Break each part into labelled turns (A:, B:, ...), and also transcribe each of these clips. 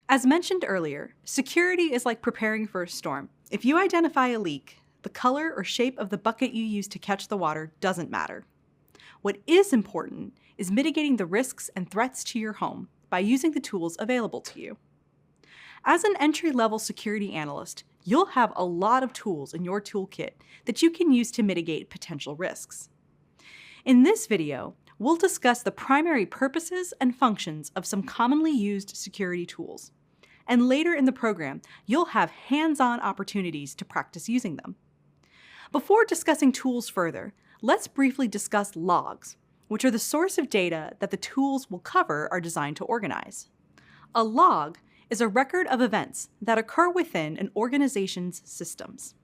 A: As mentioned earlier, security is like preparing for a storm. If you identify a leak, the color or shape of the bucket you use to catch the water doesn't matter. What is important is mitigating the risks and threats to your home by using the tools available to you. As an entry-level security analyst, you'll have a lot of tools in your toolkit that you can use to mitigate potential risks. In this video, we'll discuss the primary purposes and functions of some commonly used security tools. And later in the program, you'll have hands-on opportunities to practice using them. Before discussing tools further, let's briefly discuss logs, which are the source of data that the tools we'll cover are designed to organize. A log is a record of events that occur within an organization's systems.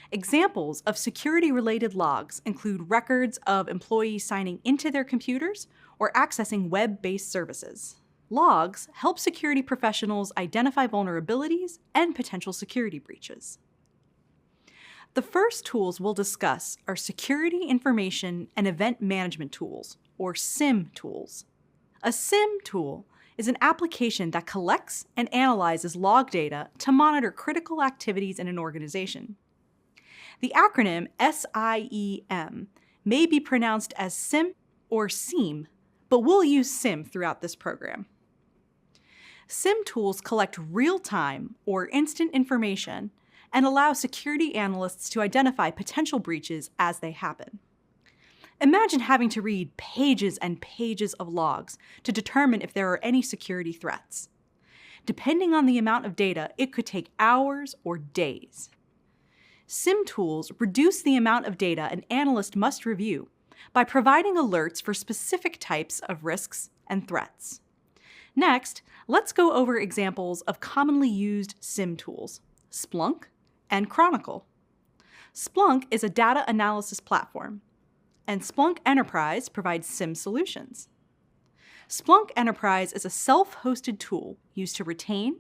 A: Examples of security-related logs include records of employees signing into their computers or accessing web-based services. Logs help security professionals identify vulnerabilities and potential security breaches. The first tools we'll discuss are Security Information and Event Management Tools, or SIM tools. A SIM tool is an application that collects and analyzes log data to monitor critical activities in an organization. The acronym SIEM may be pronounced as SIM or SIEM, but we'll use SIM throughout this program. SIM tools collect real-time or instant information and allow security analysts to identify potential breaches as they happen. Imagine having to read pages and pages of logs to determine if there are any security threats. Depending on the amount of data, it could take hours or days. SIM tools reduce the amount of data an analyst must review by providing alerts for specific types of risks and threats. Next, let's go over examples of commonly used SIM tools, Splunk and Chronicle. Splunk is a data analysis platform, and Splunk Enterprise provides SIM solutions. Splunk Enterprise is a self-hosted tool used to retain,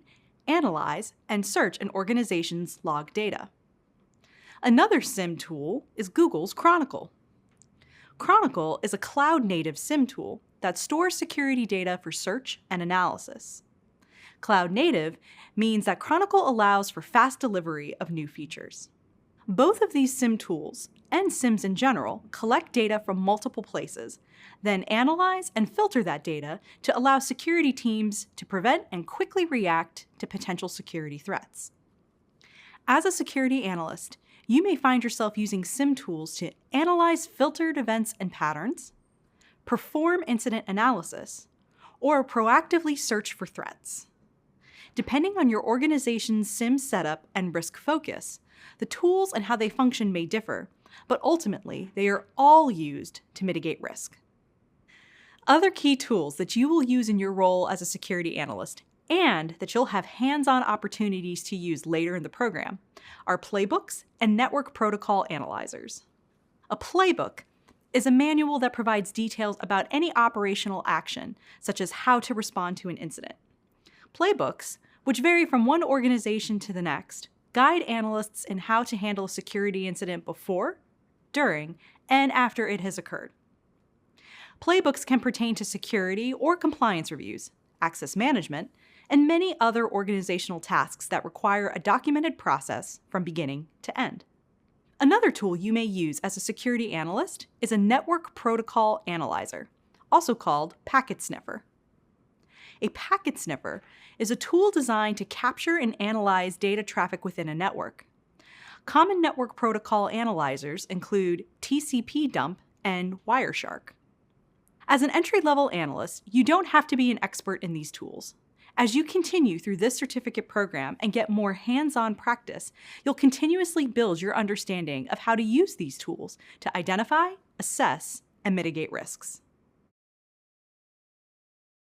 A: analyze, and search an organization's log data. Another SIM tool is Google's Chronicle. Chronicle is a cloud-native SIM tool that stores security data for search and analysis. Cloud-native means that Chronicle allows for fast delivery of new features. Both of these SIM tools, and SIMs in general, collect data from multiple places, then analyze and filter that data to allow security teams to prevent and quickly react to potential security threats. As a security analyst, you may find yourself using SIM tools to analyze filtered events and patterns, perform incident analysis, or proactively search for threats. Depending on your organization's SIM setup and risk focus, the tools and how they function may differ, but ultimately, they are all used to mitigate risk. Other key tools that you will use in your role as a security analyst and that you'll have hands-on opportunities to use later in the program are playbooks and network protocol analyzers. A playbook is a manual that provides details about any operational action, such as how to respond to an incident. Playbooks, which vary from one organization to the next, guide analysts in how to handle a security incident before, during, and after it has occurred. Playbooks can pertain to security or compliance reviews, access management, and many other organizational tasks that require a documented process from beginning to end. Another tool you may use as a security analyst is a network protocol analyzer, also called packet sniffer. A packet sniffer is a tool designed to capture and analyze data traffic within a network. Common network protocol analyzers include TCP dump and Wireshark. As an entry-level analyst, you don't have to be an expert in these tools. As you continue through this certificate program and get more hands-on practice, you'll continuously build your understanding of how to use these tools to identify, assess, and mitigate risks.